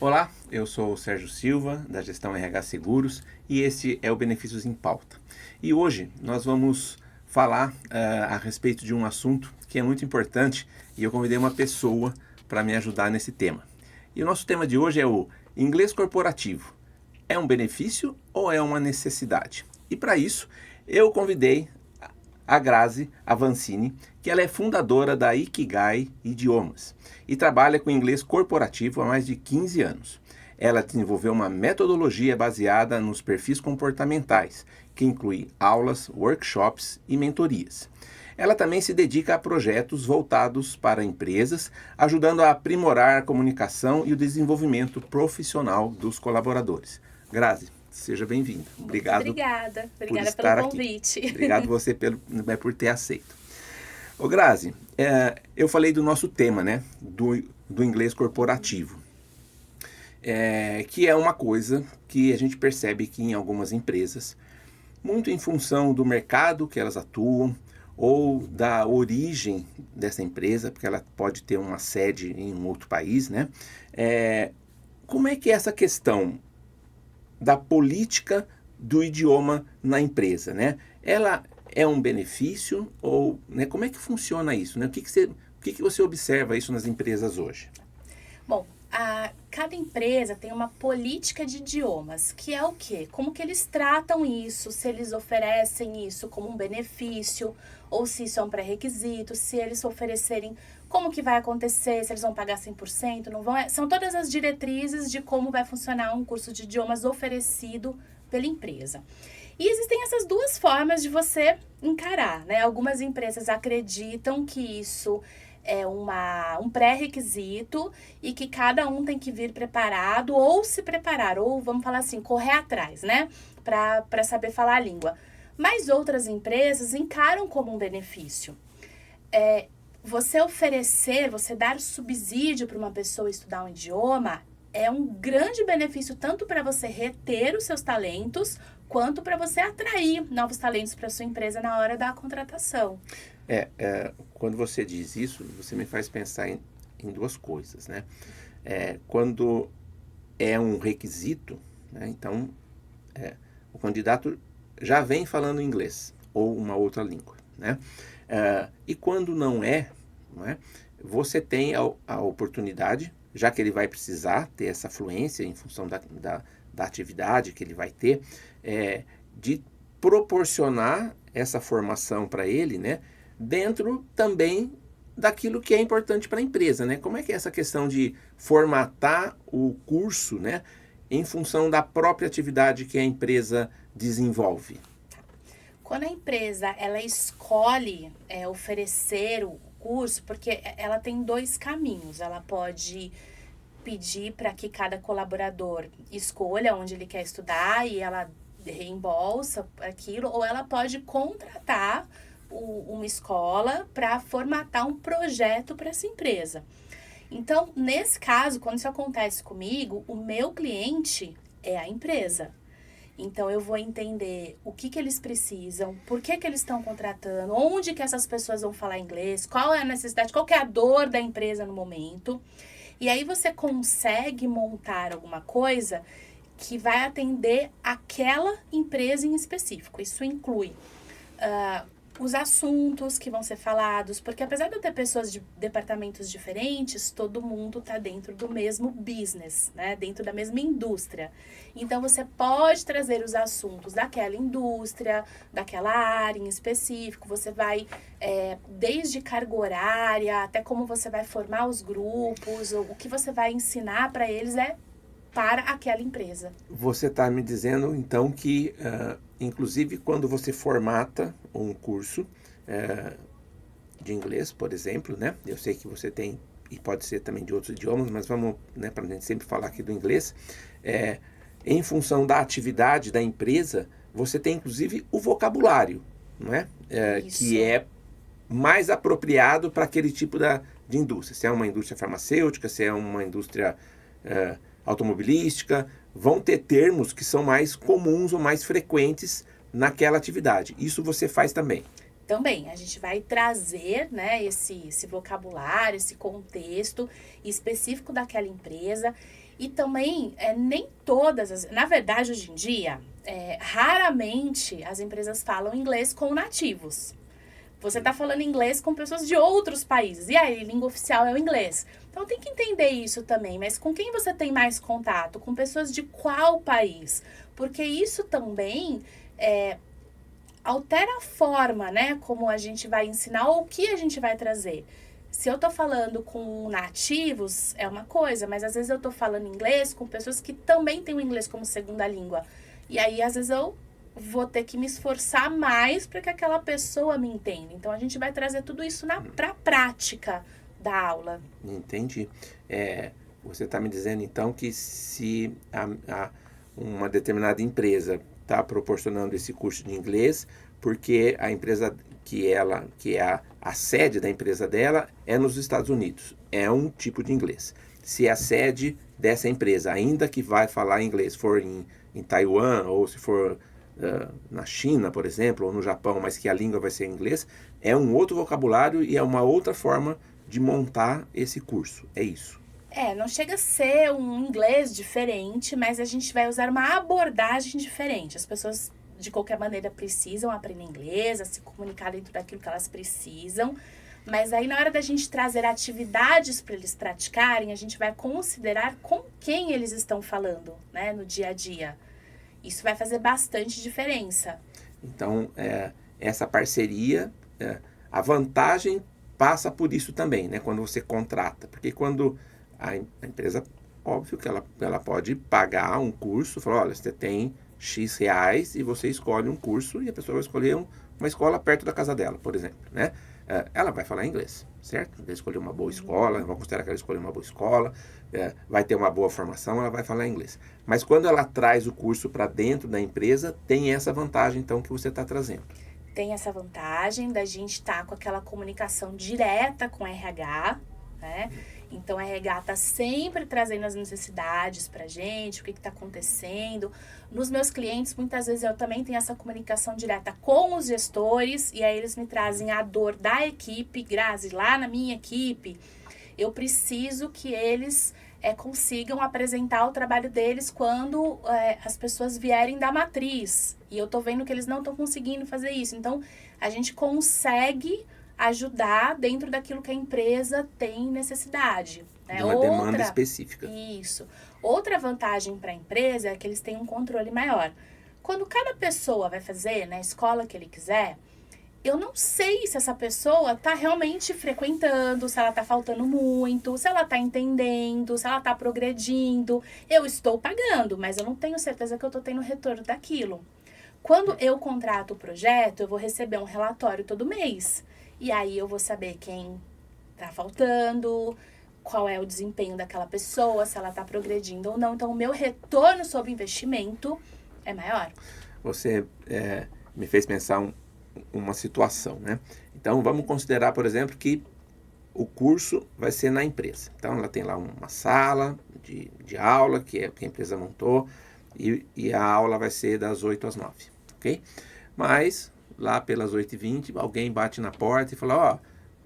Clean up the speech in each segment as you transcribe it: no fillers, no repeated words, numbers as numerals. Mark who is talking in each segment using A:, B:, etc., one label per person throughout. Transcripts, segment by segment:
A: Olá, eu sou o Sérgio Silva, da Gestão RH Seguros, e esse é o Benefícios em Pauta. E hoje nós vamos falar a respeito de um assunto que é muito importante e eu convidei uma pessoa para me ajudar nesse tema. E o nosso tema de hoje é o inglês corporativo. É um benefício ou é uma necessidade? E para isso eu convidei a Grazi Avancini, que ela é fundadora da Ikigai Idiomas e trabalha com inglês corporativo há mais de 15 anos. Ela desenvolveu uma metodologia baseada nos perfis comportamentais, que inclui aulas, workshops e mentorias. Ela também se dedica a projetos voltados para empresas, ajudando a aprimorar a comunicação e o desenvolvimento profissional dos colaboradores. Grazi, seja bem-vinda. Obrigado.
B: Obrigada
A: por estar
B: pelo
A: aqui.
B: convite.
A: Obrigado você por ter aceito. Ô Grazi, eu falei do nosso tema, né? Do inglês corporativo. Que é uma coisa que a gente percebe que em algumas empresas, muito em função do mercado que elas atuam, ou da origem dessa empresa, porque ela pode ter uma sede em um outro país, né? Como é que é essa questão da política do idioma na empresa, né? Ela é um benefício ou, né, como é que funciona isso, né? O que você observa isso nas empresas hoje?
B: Bom, cada empresa tem uma política de idiomas, que é o quê? Como que eles tratam isso, se eles oferecem isso como um benefício, ou se isso é um pré-requisito, se eles oferecerem, como que vai acontecer, se eles vão pagar 100%, não vão... São todas as diretrizes de como vai funcionar um curso de idiomas oferecido pela empresa. E existem essas duas formas de você encarar, né? Algumas empresas acreditam que isso é um pré-requisito e que cada um tem que vir preparado ou se preparar, ou vamos falar assim, correr atrás, né? Para saber falar a língua. Mas outras empresas encaram como um benefício. Você oferecer, você dar subsídio para uma pessoa estudar um idioma é um grande benefício tanto para você reter os seus talentos, quanto para você atrair novos talentos para sua empresa na hora da contratação.
A: Quando você diz isso, você me faz pensar em duas coisas, né? Quando é um requisito, né? Então, o candidato já vem falando inglês ou uma outra língua, né? E quando não é, você tem a oportunidade, já que ele vai precisar ter essa fluência em função da atividade que ele vai ter, de proporcionar essa formação para ele, né? Dentro também daquilo que é importante para a empresa, né? Como é que é essa questão de formatar o curso, né? Em função da própria atividade que a empresa desenvolve?
B: Quando a empresa ela escolhe oferecer o curso, porque ela tem dois caminhos. Ela pode pedir para que cada colaborador escolha onde ele quer estudar e ela reembolsa aquilo, ou ela pode contratar uma escola para formatar um projeto para essa empresa. Então, nesse caso, quando isso acontece comigo, o meu cliente é a empresa. Então, eu vou entender o que eles precisam, por que eles estão contratando, onde que essas pessoas vão falar inglês, qual é a necessidade, qual que é a dor da empresa no momento. E aí você consegue montar alguma coisa que vai atender aquela empresa em específico. Isso inclui os assuntos que vão ser falados, porque apesar de eu ter pessoas de departamentos diferentes, todo mundo está dentro do mesmo business, né? Dentro da mesma indústria. Então, você pode trazer os assuntos daquela indústria, daquela área em específico, você vai, desde carga horária, até como você vai formar os grupos, o que você vai ensinar para eles para aquela empresa.
A: Você está me dizendo, então, que, inclusive, quando você formata um curso de inglês, por exemplo, né? Eu sei que você tem, e pode ser também de outros idiomas, mas vamos, né, para a gente sempre falar aqui do inglês, em função da atividade da empresa, você tem, inclusive, o vocabulário, não é? Que é mais apropriado para aquele tipo de indústria. Se é uma indústria farmacêutica, se é uma indústria automobilística, vão ter termos que são mais comuns ou mais frequentes naquela atividade. Isso você faz também.
B: Também, a gente vai trazer, né, esse vocabulário, esse contexto específico daquela empresa. E também, nem todas, na verdade, hoje em dia, raramente as empresas falam inglês com nativos. Você está falando inglês com pessoas de outros países. E aí, língua oficial é o inglês. Então, tem que entender isso também. Mas com quem você tem mais contato? Com pessoas de qual país? Porque isso também altera a forma, né? Como a gente vai ensinar ou o que a gente vai trazer. Se eu tô falando com nativos, é uma coisa. Mas, às vezes, eu tô falando inglês com pessoas que também têm o inglês como segunda língua. E aí, às vezes, eu vou ter que me esforçar mais para que aquela pessoa me entenda. Então, a gente vai trazer tudo isso para a prática da aula.
A: Entendi. Você está me dizendo, então, que se uma determinada empresa está proporcionando esse curso de inglês, porque a empresa que é a sede da empresa dela é nos Estados Unidos, é um tipo de inglês. Se a sede dessa empresa, ainda que vai falar inglês, for em Taiwan, ou se for na China, por exemplo, ou no Japão, mas que a língua vai ser inglês, é um outro vocabulário e é uma outra forma de montar esse curso. É isso.
B: Não chega a ser um inglês diferente, mas a gente vai usar uma abordagem diferente. As pessoas, de qualquer maneira, precisam aprender inglês, a se comunicar dentro daquilo que elas precisam. Mas aí, na hora da gente trazer atividades para eles praticarem, a gente vai considerar com quem eles estão falando, né, no dia a dia. Isso vai fazer bastante diferença.
A: Então, essa parceria, a vantagem passa por isso também, né? Quando você contrata. Porque quando a empresa, óbvio que ela pode pagar um curso, falar, olha, você tem X reais e você escolhe um curso e a pessoa vai escolher uma escola perto da casa dela, por exemplo, né? Ela vai falar inglês, certo? Vai escolher uma boa escola, vai considerar que ela escolheu uma boa escola, vai ter uma boa formação, ela vai falar inglês. Mas quando ela traz o curso para dentro da empresa, tem essa vantagem, então, que você está trazendo.
B: Tem essa vantagem da gente estar com aquela comunicação direta com o RH, né? Então, a RH está sempre trazendo as necessidades para a gente, o que está acontecendo. Nos meus clientes, muitas vezes eu também tenho essa comunicação direta com os gestores, e aí eles me trazem a dor da equipe. Grazi, lá na minha equipe, eu preciso que eles consigam apresentar o trabalho deles quando as pessoas vierem da matriz. E eu tô vendo que eles não estão conseguindo fazer isso. Então, a gente consegue ajudar dentro daquilo que a empresa tem necessidade. Né?
A: De uma demanda específica.
B: Isso. Outra vantagem para a empresa é que eles têm um controle maior. Quando cada pessoa vai fazer na escola que ele quiser, eu não sei se essa pessoa está realmente frequentando, se ela está faltando muito, se ela está entendendo, se ela está progredindo. Eu estou pagando, mas eu não tenho certeza que eu estou tendo retorno daquilo. Quando eu contrato o projeto, eu vou receber um relatório todo mês. E aí eu vou saber quem está faltando, qual é o desempenho daquela pessoa, se ela está progredindo ou não. Então, o meu retorno sobre investimento é maior.
A: Você me fez pensar uma situação, né? Então, vamos considerar, por exemplo, que o curso vai ser na empresa. Então, ela tem lá uma sala de aula que a empresa montou e a aula vai ser das 8 às 9, ok? Mas, lá pelas 8h20, alguém bate na porta e fala,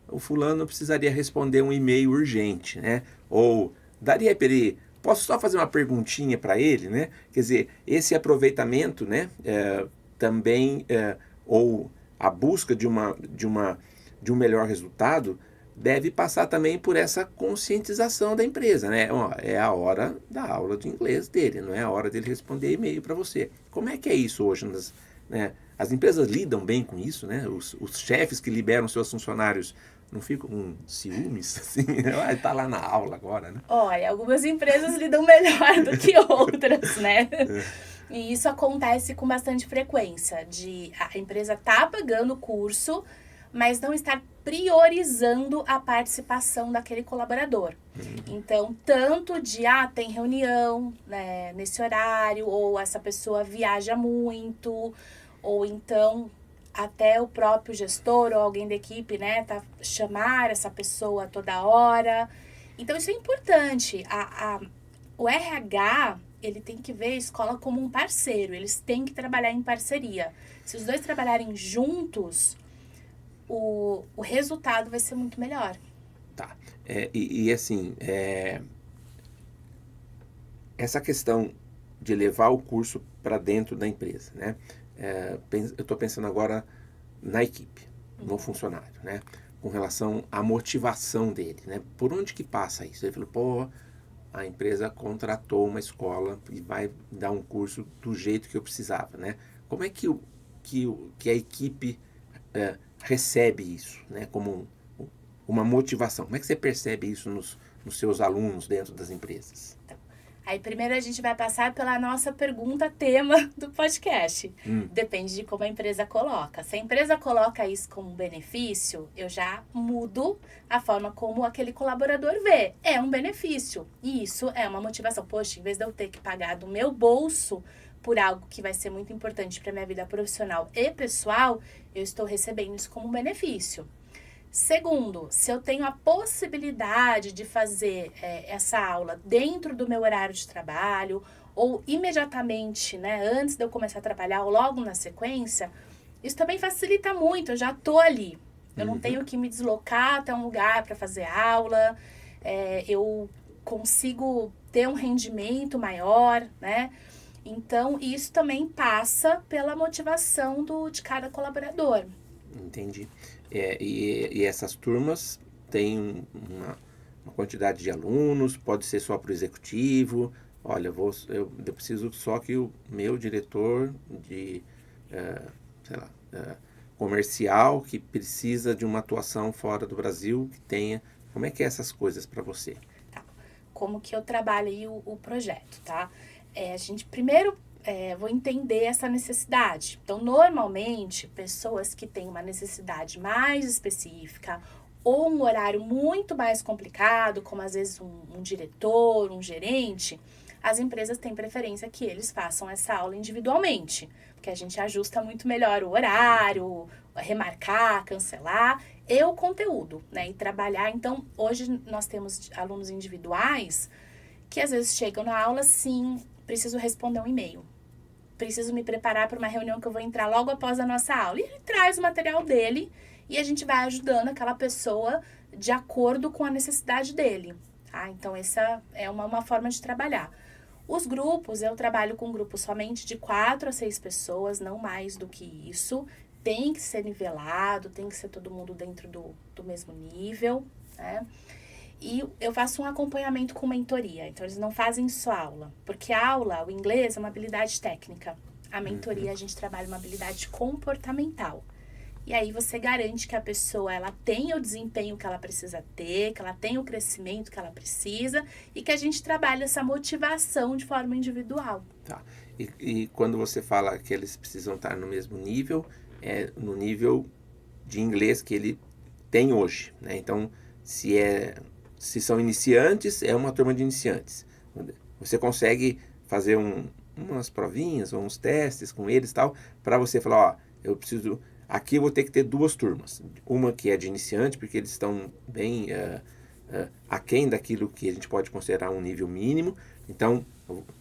A: o fulano precisaria responder um e-mail urgente, né? Ou, daria para ele, posso só fazer uma perguntinha para ele, né? Quer dizer, esse aproveitamento, né? Também, ou a busca de um melhor resultado, deve passar também por essa conscientização da empresa, né? É a hora da aula de inglês dele, não é a hora dele responder e-mail para você. Como é que é isso hoje, né? As empresas lidam bem com isso, né? Os chefes que liberam seus funcionários não ficam com ciúmes, assim? Tá lá na aula agora, né?
B: Olha, algumas empresas lidam melhor do que outras, né? E isso acontece com bastante frequência, de a empresa tá pagando o curso, mas não estar priorizando a participação daquele colaborador. Então, tanto de, tem reunião, né, nesse horário, ou essa pessoa viaja muito, ou então até o próprio gestor ou alguém da equipe, né, chamar essa pessoa toda hora. Então, isso é importante. O RH, ele tem que ver a escola como um parceiro, eles têm que trabalhar em parceria. Se os dois trabalharem juntos, o resultado vai ser muito melhor.
A: Tá. Assim, essa questão de levar o curso para dentro da empresa, né? Eu estou pensando agora na equipe, no funcionário, né? Com relação à motivação dele, né? Por onde que passa isso? Ele falou, pô, a empresa contratou uma escola e vai dar um curso do jeito que eu precisava, né? Como é que a equipe recebe isso, né? Como uma motivação. Como é que você percebe isso nos seus alunos dentro das empresas?
B: Aí primeiro a gente vai passar pela nossa pergunta tema do podcast. Depende de como a empresa coloca. Se a empresa coloca isso como benefício, eu já mudo a forma como aquele colaborador vê. É um benefício. E isso é uma motivação. Poxa, em vez de eu ter que pagar do meu bolso por algo que vai ser muito importante para minha vida profissional e pessoal, eu estou recebendo isso como um benefício. Segundo, se eu tenho a possibilidade de fazer essa aula dentro do meu horário de trabalho ou imediatamente, né, antes de eu começar a trabalhar ou logo na sequência, isso também facilita muito, eu já estou ali. Eu não tenho que me deslocar até um lugar para fazer aula, eu consigo ter um rendimento maior, né? Então, isso também passa pela motivação de cada colaborador.
A: Entendi. E essas turmas têm uma quantidade de alunos, pode ser só para o executivo. Olha, eu preciso só que o meu diretor de, comercial, que precisa de uma atuação fora do Brasil, que tenha. Como é que é essas coisas para você?
B: Tá. Como que eu trabalho aí o projeto, tá? A gente primeiro vou entender essa necessidade. Então, normalmente, pessoas que têm uma necessidade mais específica ou um horário muito mais complicado, como às vezes um diretor, um gerente, as empresas têm preferência que eles façam essa aula individualmente, porque a gente ajusta muito melhor o horário, remarcar, cancelar e o conteúdo, né? E trabalhar. Então, hoje nós temos alunos individuais que às vezes chegam na aula, sim, preciso responder um e-mail. Preciso me preparar para uma reunião que eu vou entrar logo após a nossa aula. E ele traz o material dele e a gente vai ajudando aquela pessoa de acordo com a necessidade dele. Tá? Então, essa é uma forma de trabalhar. Os grupos, eu trabalho com grupos somente de 4 a 6 pessoas, não mais do que isso. Tem que ser nivelado, tem que ser todo mundo dentro do mesmo nível, né? E eu faço um acompanhamento com mentoria. Então, eles não fazem só aula. Porque a aula, o inglês, é uma habilidade técnica. A mentoria, a gente trabalha uma habilidade comportamental. E aí, você garante que a pessoa, ela tenha o desempenho que ela precisa ter, que ela tenha o crescimento que ela precisa e que a gente trabalha essa motivação de forma individual.
A: Tá. E quando você fala que eles precisam estar no mesmo nível, é no nível de inglês que ele tem hoje, né? Então, se são iniciantes, é uma turma de iniciantes. Você consegue fazer umas provinhas ou uns testes com eles e tal, para você falar, ó, eu preciso... Aqui eu vou ter que ter 2 turmas. Uma que é de iniciante, porque eles estão bem aquém daquilo que a gente pode considerar um nível mínimo. Então,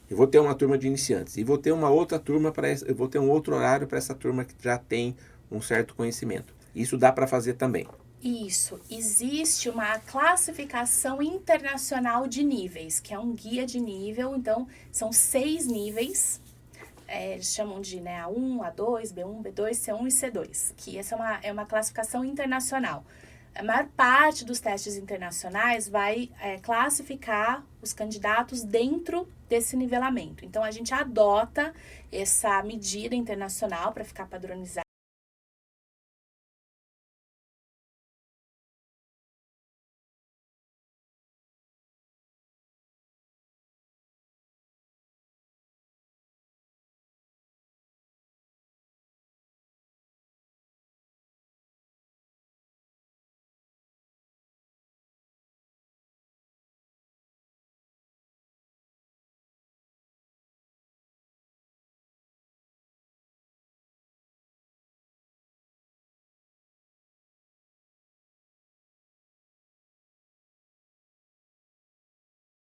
A: eu vou ter uma turma de iniciantes. E vou ter uma outra turma eu vou ter um outro horário para essa turma que já tem um certo conhecimento. Isso dá para fazer também.
B: Isso, existe uma classificação internacional de níveis, que é um guia de nível, então são 6 níveis, eles chamam de A1, A2, B1, B2, C1 e C2, que essa é uma classificação internacional. A maior parte dos testes internacionais vai classificar os candidatos dentro desse nivelamento. Então, a gente adota essa medida internacional para ficar padronizado.